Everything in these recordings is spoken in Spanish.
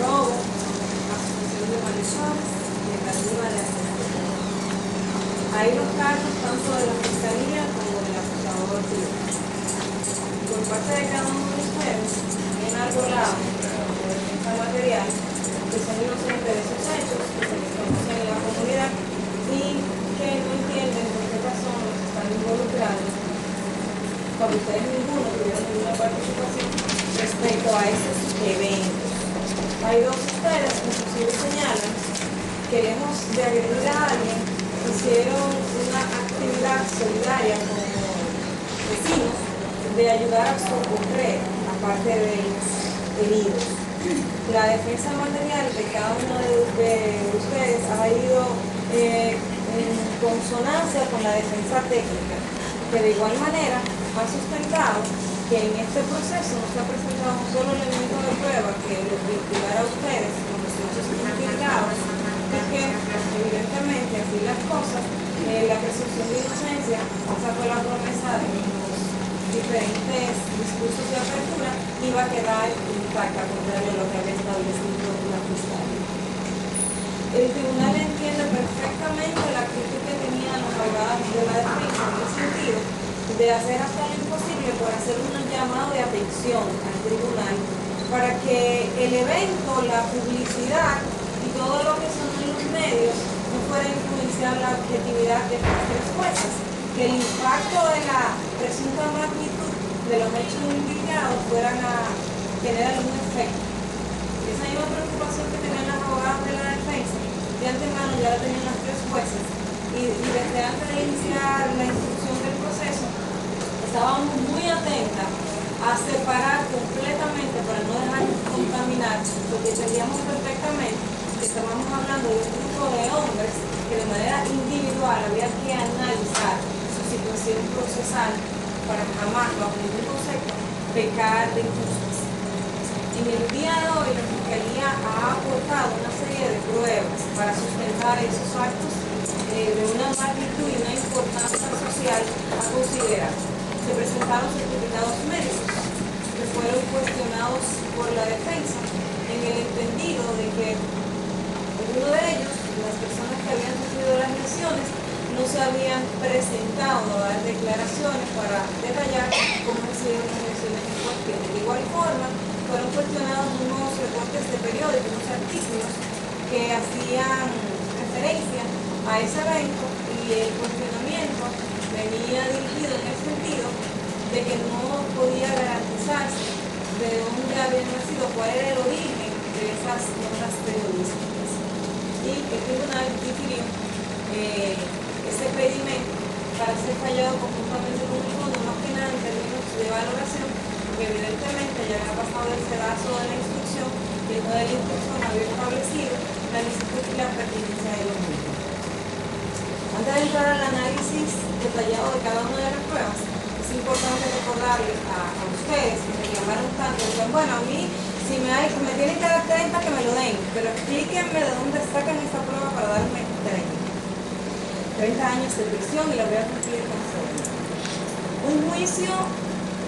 robo, asociación de malhechores, tentativa de asesinato. Hay los cargos tanto de la Fiscalía como del acusador privado. Por parte de cada uno de ustedes, en algo lado, de defensa material, que son inocentes de esos hechos, que se les conocen en la comunidad y que no entienden por qué razones están involucrados cuando ustedes ninguno tuvieron ninguna participación respecto a esos eventos. Hay dos de ustedes que inclusive señalan que lejos de agredir a alguien, hicieron una actividad solidaria como vecinos de ayudar a socorrer a parte de los heridos. La defensa material de cada uno de ustedes ha ido en consonancia con la defensa técnica, que de igual manera ha sustentado que en este proceso no se ha presentado un solo elemento de prueba que los vinculara a ustedes con los hechos implicados y que evidentemente así las cosas, la presunción de inocencia, esa fue la promesa de los diferentes discursos de apertura, iba a quedar intacta contrario a lo que había establecido la Fiscalía. El tribunal entiende perfectamente la actitud que tenían los abogados de la defensa en el sentido de hacer hasta lo imposible por hacer un llamado de atención al tribunal para que el evento, la publicidad y todo lo que son en los medios no fuera a influenciar la objetividad de estas tres juezas, que el impacto de la presunta magnitud de los hechos implicados fueran a tener algún efecto. Esa misma preocupación que tenían las abogadas de la defensa, de antemano ya la tenían las tres jueces, y desde antes de iniciar la instrucción del proceso, estábamos muy atentas a separar completamente para no dejar contaminar, porque entendíamos perfectamente que estábamos hablando de un grupo de hombres que de manera individual había que analizar su situación procesal para jamás, bajo ningún concepto, pecar de injusticia. En el día de hoy, la Fiscalía ha aportado una serie de pruebas para sustentar esos actos de una magnitud y una importancia social a considerar. Se presentaron certificados médicos que fueron cuestionados por la defensa en el entendido de que uno de ellos, las personas que habían sufrido las lesiones, no se habían presentado a dar declaraciones para detallar cómo recibieron las lesiones en cuestión. De igual forma, fueron cuestionados unos reportes de periódicos, unos artículos que hacían referencia a ese evento, y el cuestionamiento venía dirigido en el sentido de que no podía garantizarse de dónde habían nacido, cuál era el origen de esas notas periodísticas. Y el tribunal difirió ese pedimento para ser fallado conjuntamente con el fondo, más que nada en términos de valoración, porque evidentemente ya había pasado el sedazo de la instrucción y el de la instrucción había establecido la licitud y la pertinencia de los mismos. Antes de entrar al análisis detallado de cada una de las pruebas, es importante recordarles a ustedes que reclamaron tanto, que bueno, a mí si me tienen que dar 30 que me lo den, pero explíquenme de dónde sacan esta prueba para darme 30 años de prisión y la voy a cumplir con todo. Un juicio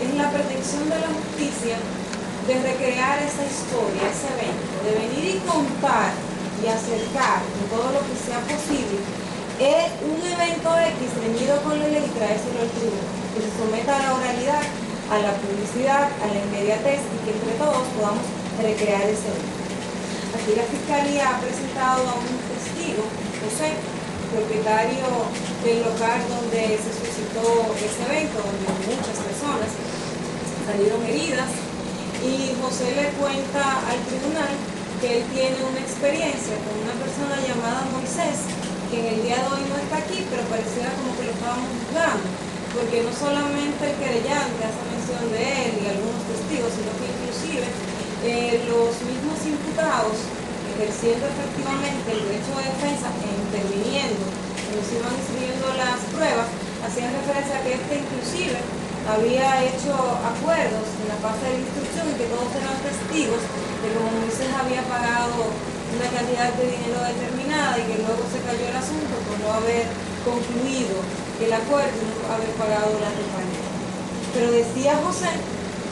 es la pretensión de la justicia de recrear esa historia, ese evento, de venir y contar y acercar en todo lo que sea posible un evento X reñido con la ley y traérselo al tribunal, que se someta a la oralidad, a la publicidad, a la inmediatez y que entre todos podamos recrear ese evento. Aquí la Fiscalía ha presentado a un testigo, José, propietario del local donde se suscitó ese evento, donde muchas personas salieron heridas, y José le cuenta al tribunal que él tiene una experiencia con una persona llamada Moisés, que en el día de hoy no está aquí, pero pareciera como que lo estábamos juzgando, porque no solamente el querellante hace mención de él y algunos testigos, sino que inclusive los mismos imputados, ejerciendo efectivamente el derecho de defensa e interviniendo, nos iban escribiendo las pruebas, hacían referencia a que inclusive había hecho acuerdos en la fase de la instrucción y que todos eran testigos de cómo Moisés había pagado una cantidad de dinero determinada y que luego se cayó el asunto por no haber concluido el acuerdo y no haber pagado la compañía. Pero decía José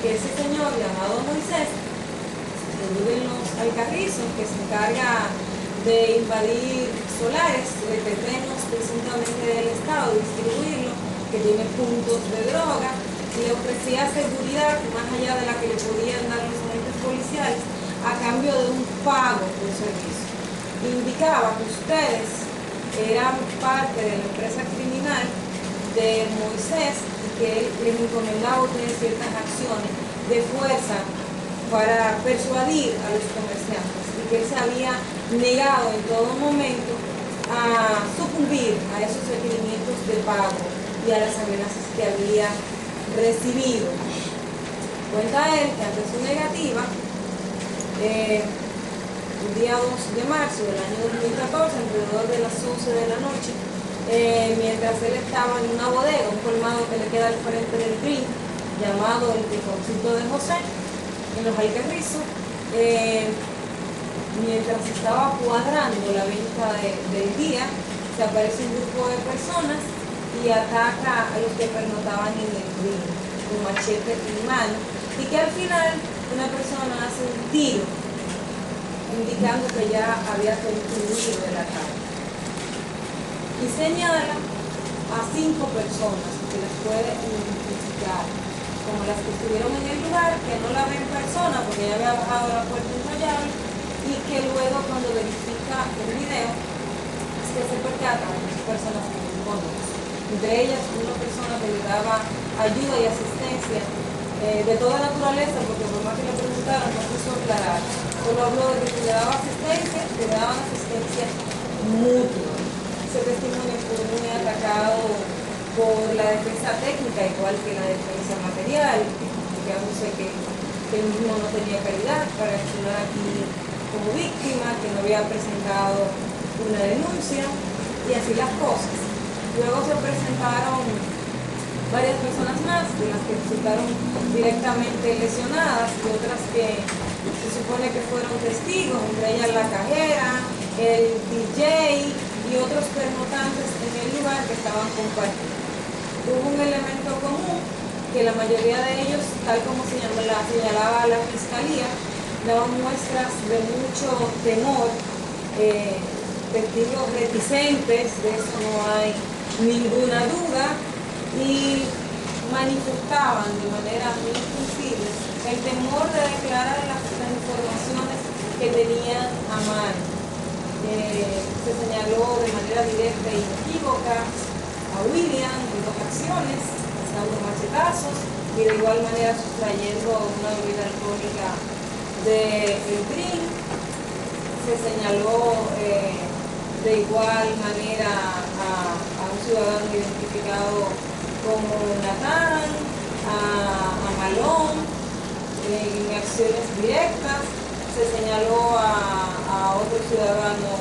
que ese señor llamado Moisés que vive en los Alcarrizos, que se encarga de invadir solares de terrenos presuntamente del Estado, distribuirlo, que tiene puntos de droga, y le ofrecía seguridad más allá de la que le podían dar los agentes policiales a cambio de un pago por servicio. Indicaba que ustedes eran parte de la empresa criminal de Moisés y que él les encomendaba a ustedes ciertas acciones de fuerza para persuadir a los comerciantes, y que él se había negado en todo momento a sucumbir a esos requerimientos de pago y a las amenazas que había recibido. Cuenta él que ante su negativa, el día 2 de marzo del año 2014, alrededor de las 11 de la noche, mientras él estaba en una bodega, un colmado que le queda al frente del Green, llamado el Rinconcito de José, en los Alcarrizos, mientras estaba cuadrando la venta del día, se aparece un grupo de personas y ataca a los que pernotaban en el Green con machete en mano, y que al final una persona hace un tiro indicando que ya había concluido el ataque, y señala a 5 personas que las puede identificar como las que estuvieron en el lugar, que no la ven en persona porque ya había bajado la puerta enrollable, y que luego cuando verifica el video es que se percata de las personas que no conoce, entre ellas una persona que le daba ayuda y asistencia de toda naturaleza, porque por más que le preguntaron no quiso aclarar, solo habló de que le daba asistencia, que le daban asistencia mutua. Ese testimonio fue muy atacado por la defensa técnica, igual que la defensa material, indicándose que él mismo no tenía calidad para accionar aquí como víctima, que no había presentado una denuncia, y así las cosas. Luego se presentaron varias personas más, de las que resultaron directamente lesionadas y otras que se supone que fueron testigos, entre ellas la cajera, el DJ y otros pernotantes en el lugar que estaban compartiendo. Hubo un elemento común, que la mayoría de ellos, tal como señalaba la fiscalía, daban muestras de mucho temor, testigos reticentes, de eso no hay ninguna duda, y manifestaban de manera muy sensible el temor de declarar las informaciones que tenían a mano. Se señaló de manera directa e inequívoca a William en 2 acciones, dando machetazos y de igual manera sustrayendo una bebida alcohólica del Green. Se señaló de igual manera a un ciudadano identificado como Natán, a Malón, en acciones directas. Se señaló a otro ciudadano,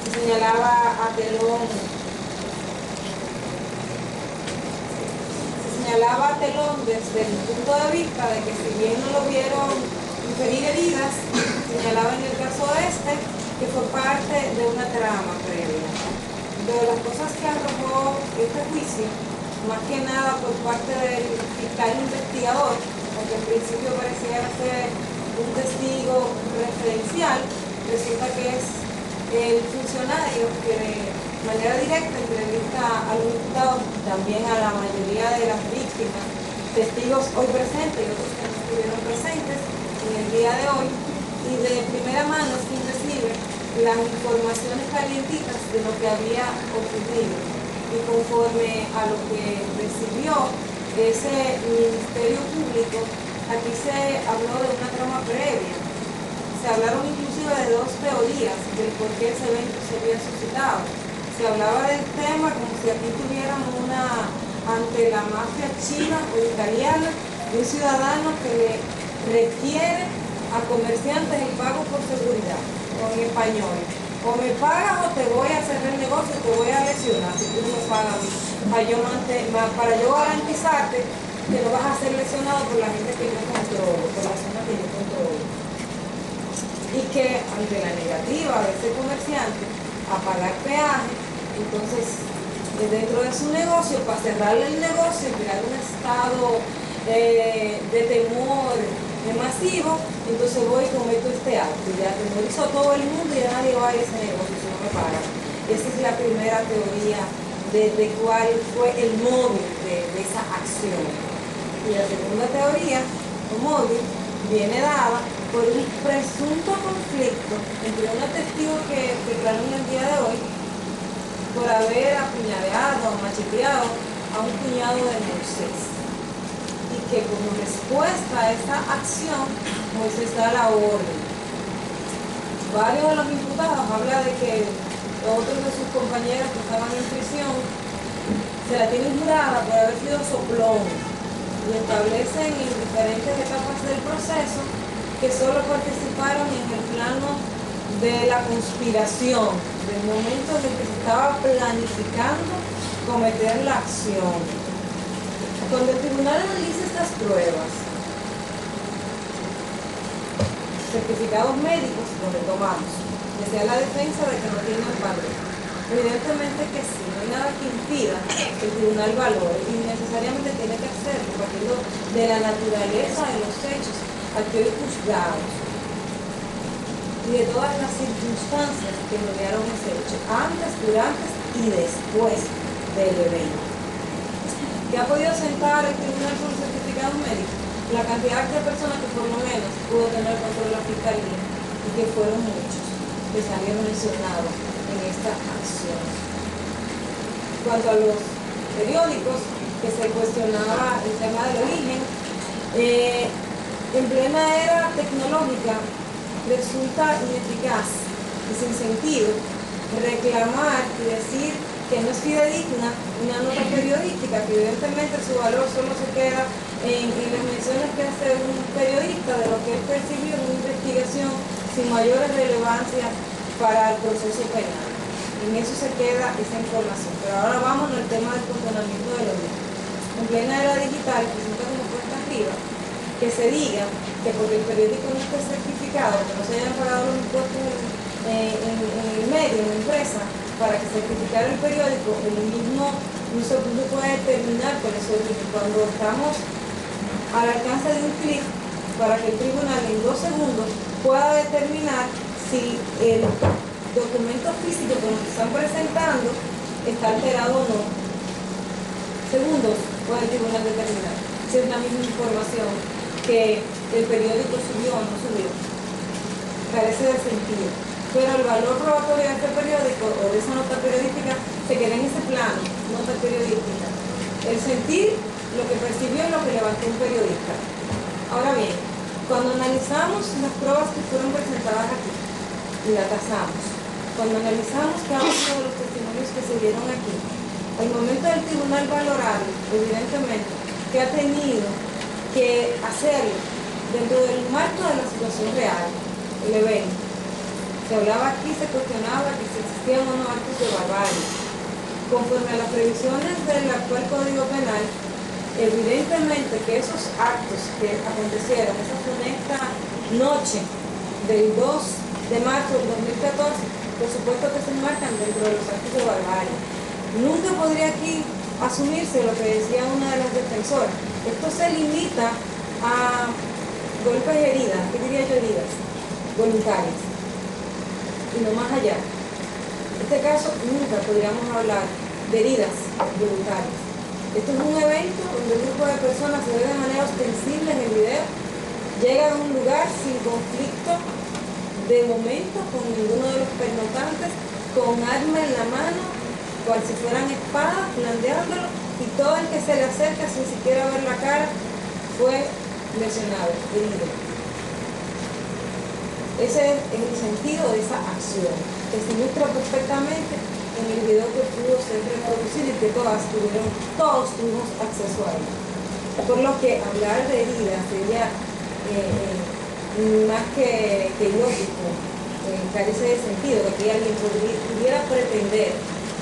se señalaba a Telón, desde el punto de vista de que si bien no lo vieron inferir heridas, señalaba en el caso que fue parte de una trama previa. De las cosas que arrojó este juicio, más que nada por parte del fiscal investigador, aunque en principio parecía ser un testigo referencial, resulta que es el funcionario que de manera directa entrevista a los imputados, también a la mayoría de las víctimas, testigos hoy presentes y otros que no estuvieron presentes en el día de hoy, y de primera mano es quien recibe las informaciones calientitas de lo que había ocurrido. Y conforme a lo que recibió ese Ministerio Público, aquí se habló de una trama previa. Se hablaron inclusive de 2 teorías del por qué ese evento se había suscitado. Se hablaba del tema como si aquí tuviéramos ante la mafia china o italiana, un ciudadano que le requiere a comerciantes el pago por seguridad, o en español, o me pagas o te voy a hacer el negocio, te voy a lesionar si tú no me pagas, para yo garantizarte que no vas a ser lesionado por la gente que yo controlo, por la zona que yo controlo. Y que ante la negativa de ese comerciante a pagar peaje, entonces dentro de su negocio para cerrarle el negocio y crear un estado de temor masivo. Entonces voy y cometo este acto, ya atemorizo a todo el mundo y ya nadie va a ir a ese negocio si no me pagan. Esa es la primera teoría de cuál fue el móvil de esa acción. Y la segunda teoría, o móvil, viene dada por un presunto conflicto entre un testigo que declaró en el día de hoy por haber apuñaleado o macheteado a un cuñado de Moisés, y que como respuesta a esta acción Moisés da la orden. Varios de los imputados hablan de que otros de sus compañeros que estaban en prisión se la tienen jurada por haber sido soplón, y establecen en diferentes etapas del proceso que solo participaron en el plano de la conspiración, del momento en el que se estaba planificando cometer la acción. Cuando el tribunal analiza estas pruebas, certificados médicos los retomamos, decía la defensa de que no tiene amparo. Evidentemente que sí, no hay nada que impida que el tribunal valore, y necesariamente tiene que hacerlo partiendo de la naturaleza de los hechos a que hoy juzgados y de todas las circunstancias que rodearon ese hecho, antes, durante y después del evento. ¿Qué ha podido sentar el tribunal con los certificados médicos? La cantidad de personas que por lo menos pudo tener control de la fiscalía, y que fueron muchos que salieron lesionados en esta acción. Cuanto a los periódicos, que se cuestionaba el tema del origen, en plena era tecnológica resulta ineficaz y sin sentido reclamar y decir que no es fidedigna una nota periodística, que evidentemente su valor solo se queda en las menciones que hace un periodista de lo que él percibió en una investigación sin mayores relevancias para el proceso penal. En eso se queda esa información. Pero ahora vamos al tema del funcionamiento del origen. En plena era digital, presenta como cuesta arriba que se diga que porque el periódico no esté certificado, que no se hayan pagado los impuestos en el medio, en la empresa, para que certificar el periódico, el mismo no se puede determinar por ese origen, cuando estamos al alcance de un clic para que el tribunal en 2 segundos pueda determinar si el documento físico que nos están presentando está alterado o no. Segundos puede el tribunal determinar si es la misma información que el periódico subió o no subió. Carece de sentido. Pero el valor probatorio de este periódico o de esa nota periodística se queda en ese plano, nota periodística. El sentir, lo que percibió y lo que levantó un periodista. Ahora bien, cuando analizamos las pruebas que fueron presentadas aquí y las tasamos, cuando analizamos cada uno de los testimonios que se dieron aquí, al momento del tribunal valorar, evidentemente, que ha tenido que hacerlo dentro del marco de la situación real, el evento. Se hablaba aquí, se cuestionaba que si existían o no actos de barbarie. Conforme a las previsiones del actual Código Penal, evidentemente que esos actos que acontecieron esa funesta noche del 2 de marzo del 2014, por supuesto que se enmarcan dentro de los actos de barbarie. Nunca podría aquí asumirse lo que decía una de las defensoras. Esto se limita a golpes y heridas, ¿qué diría yo? Heridas voluntarias, y no más allá. En este caso, nunca podríamos hablar de heridas voluntarias. Esto es un evento donde un grupo de personas se ve de manera ostensible en el video, llega a un lugar sin conflicto de momento con ninguno de los pernotantes, con arma en la mano, cual si fueran espadas, blandeándolo, y todo el que se le acerca sin siquiera ver la cara fue lesionado, herido. Ese es el sentido de esa acción, que se muestra perfectamente en el video que pudo ser reproducido y que todos tuvimos acceso a él. Por lo que hablar de heridas sería más que lógico, carece de sentido, de que alguien pudiera pretender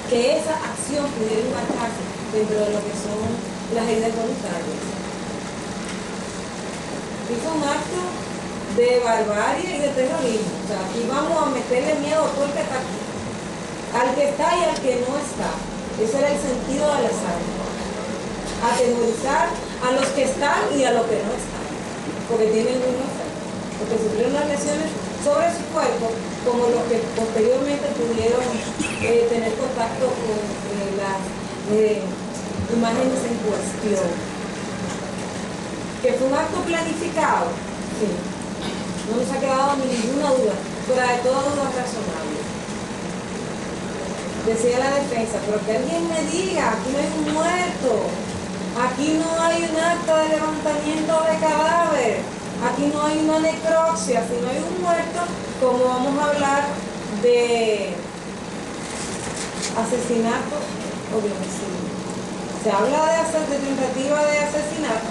que esa acción pudiera enmarcarse dentro de lo que son las heridas voluntarias. Hizo un acto de barbarie y de terrorismo. O sea, aquí vamos a meterle miedo a todo el que está aquí, al que está y al que no está. Ese era el sentido de las armas. Atemorizar a los que están y a los que no están, porque tienen un efecto, porque sufrieron las lesiones sobre su cuerpo, como los que posteriormente pudieron tener contacto con las imágenes en cuestión. ¿Que fue un acto planificado? Sí. No nos ha quedado ninguna duda, fuera de toda duda razonable. Decía la defensa, pero que alguien me diga, aquí no hay un muerto, aquí no hay un acto de levantamiento de cadáver, aquí no hay una necropsia, si no hay un muerto, como vamos a hablar de asesinato o de homicidio. Se habla de tentativa de asesinato,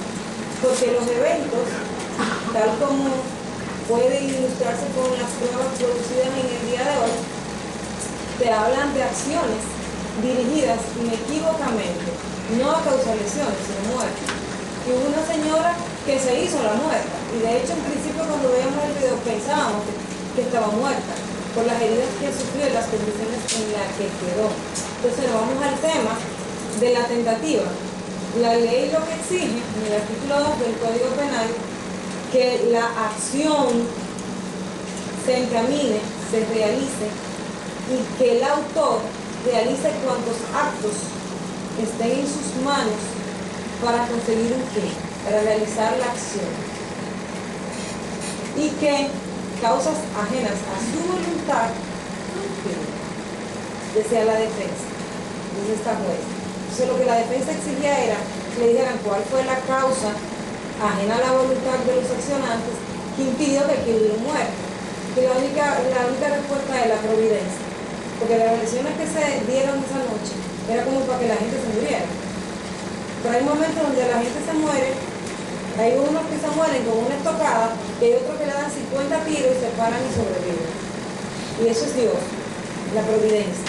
porque los eventos, tal como puede ilustrarse con las pruebas producidas en el día de hoy, te hablan de acciones dirigidas inequívocamente, no a causar lesiones, sino muerte. Y hubo una señora que se hizo la muerta, y de hecho en principio cuando veíamos el video pensábamos que estaba muerta, por las heridas que sufrió y las condiciones en las que quedó. Entonces nos vamos al tema de la tentativa. La ley lo que exige, en el artículo 2 del Código Penal, que la acción se encamine, se realice, y que el autor realice cuantos actos estén en sus manos para conseguir un fin, para realizar la acción. Y que causas ajenas a su voluntad, decía la defensa, dice esta jueza. Entonces lo que la defensa exigía era que le dijeran cuál fue la causa ajena a la voluntad de los accionantes que impidió que hubiera un muerto. Y la única respuesta es la providencia. Porque las lesiones que se dieron esa noche era como para que la gente se muriera. Pero hay momentos donde la gente se muere, hay unos que se mueren con una estocada, y hay otros que le dan 50 tiros y se paran y sobreviven. Y eso es Dios, la providencia.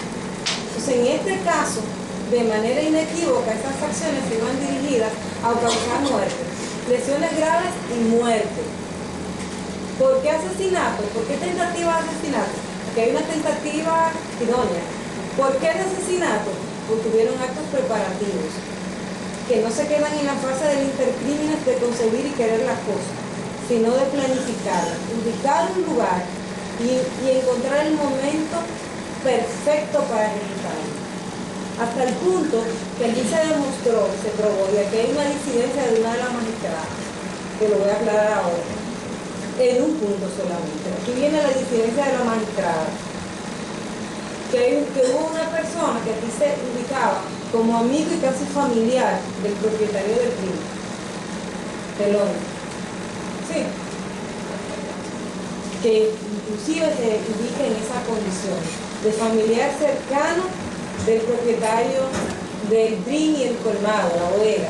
Entonces, en este caso, de manera inequívoca, estas acciones se iban dirigidas a causar muerte, lesiones graves y muerte. ¿Por qué asesinato? ¿Por qué tentativa de asesinato? Porque hay una tentativa idónea. ¿Por qué de asesinato? Porque hubieron actos preparativos que no se quedan en la fase del intercrímenes de concebir y querer las cosas, sino de planificarlas, ubicar un lugar y encontrar el momento perfecto para ejecutarlo. Hasta el punto que allí se demostró, se probó, y aquí hay una disidencia de una de las magistradas, que lo voy a aclarar ahora, en un punto solamente. Aquí viene la disidencia de la magistrada, que hubo una persona que aquí se ubicaba como amigo y casi familiar del propietario del río, del hombre. Sí. Que inclusive se ubica en esa condición de familiar cercano del propietario del ring y el colmado, la bodega,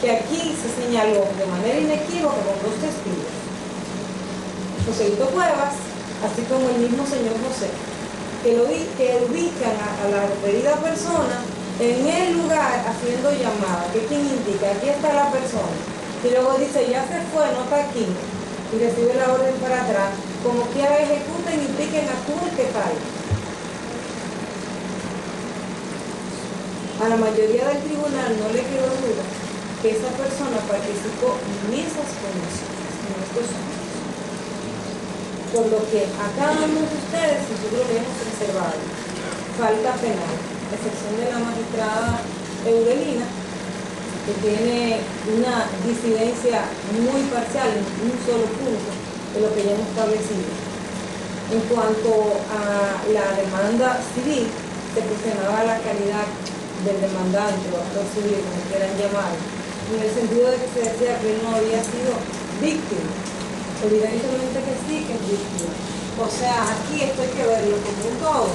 que aquí se señaló de manera inequívoca con dos testigos, Joséito Cuevas, así como el mismo señor José, que ubican a la referida persona en el lugar haciendo llamada, que es quien indica, aquí está la persona, y luego dice, ya se fue, no está aquí, y recibe la orden para atrás, como quiera ejecuten, impliquen, actúen, que cae. A la mayoría del tribunal no le quedó duda que esa persona participó en esas condiciones, en estos años. Por lo que a cada uno de ustedes nosotros le hemos reservado falta penal, a excepción de la magistrada Eurelina, que tiene una disidencia muy parcial en un solo punto de lo que ya hemos establecido. En cuanto a la demanda civil, se cuestionaba la calidad del demandante o actor civil, como quieran llamar, en el sentido de que se decía que él no había sido víctima. Evidentemente que sí, que es víctima. O sea, aquí esto hay que verlo como un todo,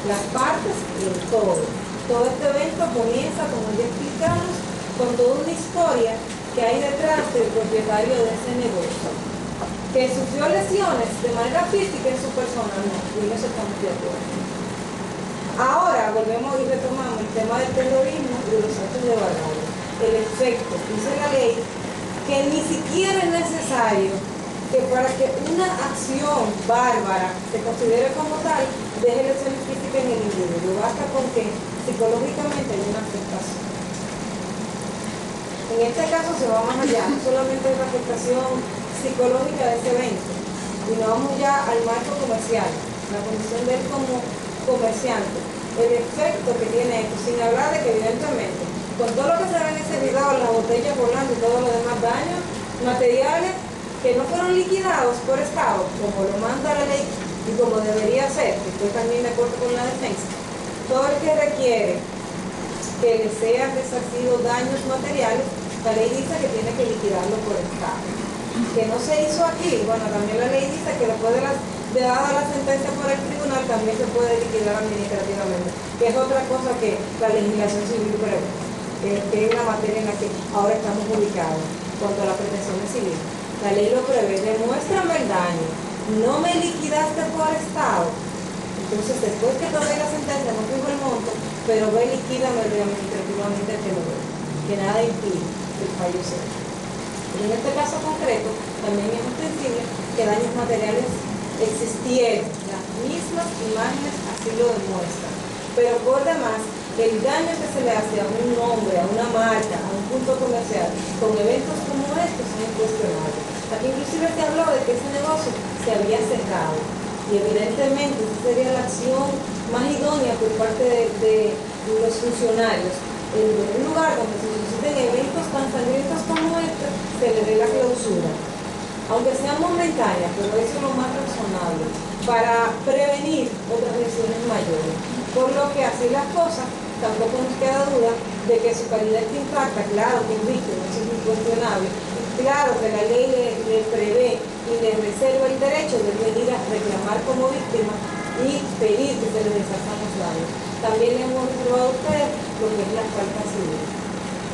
las partes y el todo. Todo este evento comienza, como ya explicamos, con toda una historia que hay detrás del propietario de ese negocio, que sufrió lesiones de manera física en su persona, no, y no se estamos de acuerdo. Ahora volvemos y retomamos el tema del terrorismo y de los actos de barbarie. El efecto, dice la ley, que ni siquiera es necesario que para que una acción bárbara se considere como tal, deje de ser física en el individuo. Basta con que psicológicamente hay una afectación. En este caso se va más allá, no solamente es la afectación psicológica de ese evento, sino vamos ya al marco comercial, la condición de él como comerciante, el efecto que tiene esto, sin hablar de que evidentemente, con todo lo que se ve en ese video, las botellas volando y todo lo demás daños materiales que no fueron liquidados por Estado, como lo manda la ley y como debería ser, que estoy también de acuerdo con la defensa, todo el que requiere que le sean resarcidos daños materiales, la ley dice que tiene que liquidarlo por Estado. Que no se hizo aquí, bueno, también la ley dice que después de dada la sentencia por el tribunal también se puede liquidar administrativamente, que es otra cosa que la legislación civil prevé, que es la materia en la que ahora estamos ubicados, cuanto a las pretensiones civiles. La ley lo prevé, demuéstrame el daño, no me liquidaste por Estado. Entonces, después que te doy la sentencia, no fijo el monto, pero ve, liquídame administrativamente el que lo ve, que nada impide que el fallo sea. Y en este caso concreto, también es ostensible que daños materiales existieron, las mismas imágenes así lo demuestran. Pero por demás, el daño que se le hace a un nombre, a una marca, a un punto comercial, con eventos como estos, son incuestionables. Aquí inclusive se habló de que ese negocio se había cerrado. Y evidentemente esa sería la acción más idónea por parte de los funcionarios. En un lugar donde se susciten eventos tan sangrientos como este, se le dé la clausura. Aunque sean momentáneas, pero eso es lo más razonable, para prevenir otras lesiones mayores. Por lo que así las cosas, tampoco nos queda duda de que su calidad está intacta, claro que es víctima, eso es incuestionable. Claro que la ley le prevé y le reserva el derecho de venir a reclamar como víctima y pedir que se le resarçan los daños. También le hemos reservado a usted lo que es la falta civil.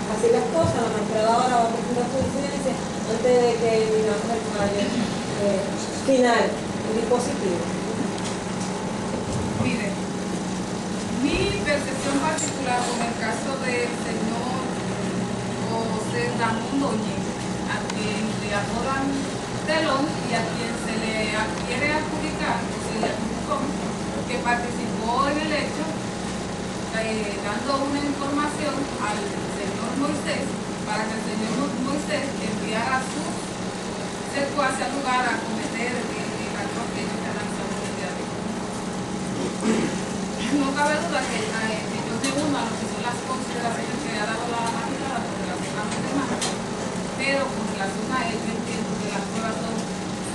Así las cosas, la magistrada ahora va a presentar su disidencia antes de que miramos el fallo final, el dispositivo. Mire, mi percepción particular con el caso del señor José Ramón Doñez, a quien le apodan Telón y a quien se le quiere adjudicar, o se le adjudicó, que participó en el hecho, dando una información al señor Moisés, para que el señor Moisés enviara a su secuaz al lugar a cometer el acto que ellos analizamos el día de hoy. No cabe duda que yo me uno a lo que son las consideraciones que ha dado la magistrada con relación a los demás, pero con relación a él, yo entiendo que las pruebas son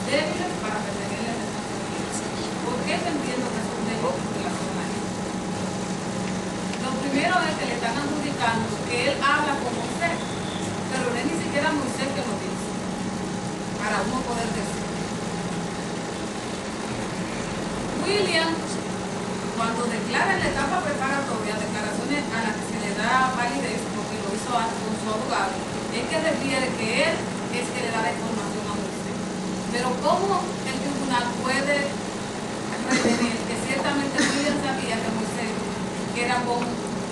débiles para perseguirle responsabilidad. ¿Por qué yo entiendo que son débiles con relación a él? Lo primero es que le están adjudicando que él habla con Moisés, pero no es ni siquiera Moisés que lo dice, para uno poder decir. William, cuando declara en la etapa preparatoria declaraciones a las que se le da validez, porque lo hizo con su abogado, es que refiere que él es que le da la información a Moisés. Pero ¿cómo el tribunal puede retener que ciertamente William sabía que Moisés que era con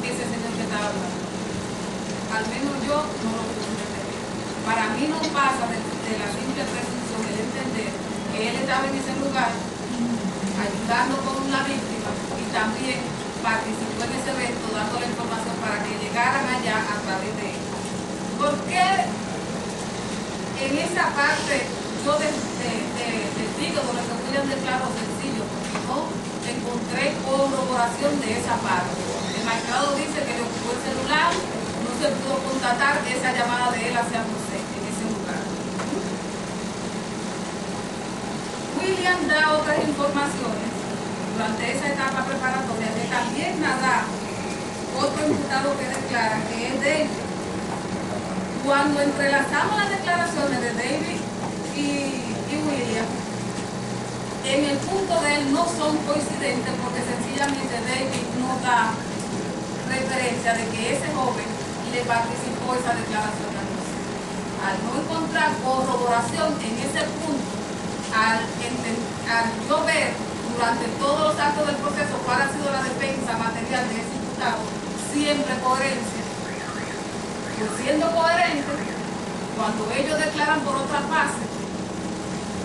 ese señor que estaba hablando? Al menos yo no lo puedo entender. Para mí no pasa de la simple presunción el entender que él estaba en ese lugar ayudando con la víctima y también participó en ese evento dando la información para que llegaran allá a través de él. ¿Por qué en esa parte yo digo donde se William declaró sencillo? Porque no encontré corroboración de esa parte. El magistrado dice que le ocupó el celular, no se pudo constatar esa llamada de él hacia José en ese lugar. William da otras informaciones durante esa etapa preparatoria que también da otro imputado que declara que es David. Cuando entrelazamos las declaraciones de David y William, en el punto de él no son coincidentes porque sencillamente David no da referencia de que ese joven le participó esa declaración a José. Al no encontrar corroboración en ese punto, al yo ver durante todos los actos del proceso cuál ha sido la defensa material de ese imputado, siempre coherencia. Pues siendo coherente, cuando ellos declaran por otra fase,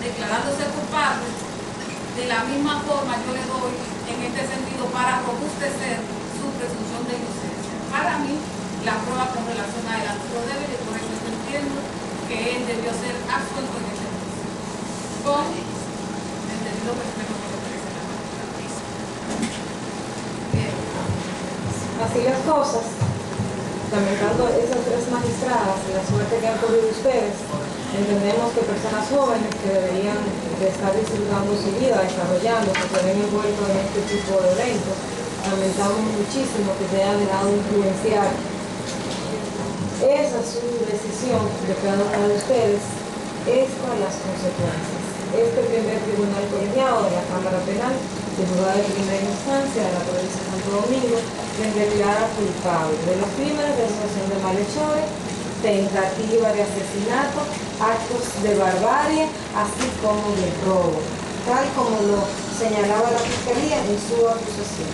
declarándose culpable, de la misma forma yo le doy en este sentido para robustecer su presunción de inocencia. Para mí, la prueba con relación a él lo debe, y por eso yo entiendo que él debió ser absuelto en este caso, con el debido respeto que le ofrece la magistratura. Bien. Así las cosas, lamentando esas tres magistradas y la suerte que han corrido ustedes, entendemos que personas jóvenes que deberían de estar disfrutando su vida, desarrollando, que se ven envueltos en este tipo de eventos, lamentamos muchísimo que se haya dejado influenciar. Esa es su decisión de cada uno de ustedes, es con las consecuencias. Este primer tribunal colegiado de la Cámara Penal de juzgado de primera instancia de la provincia de Santo Domingo les declara culpable de los crímenes de asociación de malhechores, tentativa de asesinato, actos de barbarie, así como de robo, tal como lo señalaba la Fiscalía en su acusación.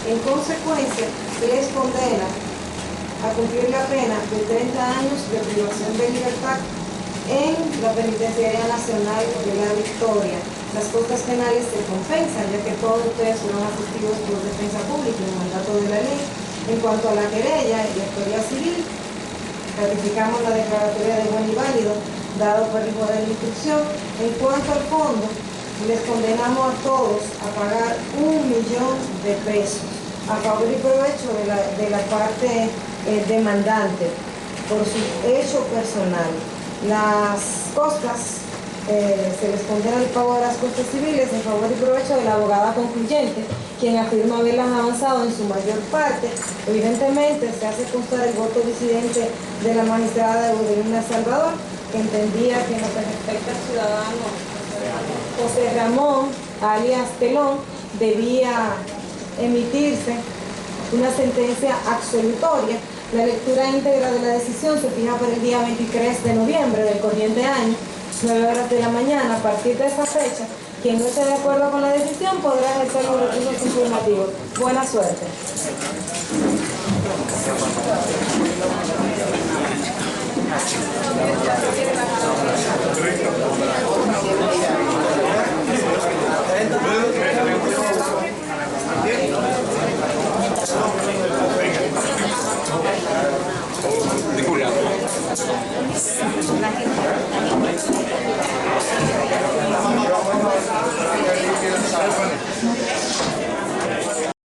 En consecuencia, les condena a cumplir la pena de 30 años de privación de libertad en la Penitenciaría Nacional de la Victoria. Las costas penales se compensan, ya que todos ustedes fueron asistidos por defensa pública en el mandato de la ley. En cuanto a la querella y la historia civil, ratificamos la declaratoria de buen y válido dado por el juez de la instrucción. En cuanto al fondo, les condenamos a todos a pagar 1 millón de pesos a favor y provecho de la parte demandante por su hecho personal. Las costas se les condena el pago de las costas civiles en favor y provecho de la abogada concluyente, quien afirma haberlas avanzado en su mayor parte. Evidentemente se hace constar el voto disidente de la magistrada Evelina Salvador, que entendía que en lo que respecta al ciudadano José Ramón, alias Telón, debía emitirse una sentencia absolutoria. La lectura íntegra de la decisión se fija para el día 23 de noviembre del corriente año, 9 horas de la mañana. A partir de esa fecha, quien no esté de acuerdo con la decisión podrá ejercer los recursos informativos. Buena suerte. La gente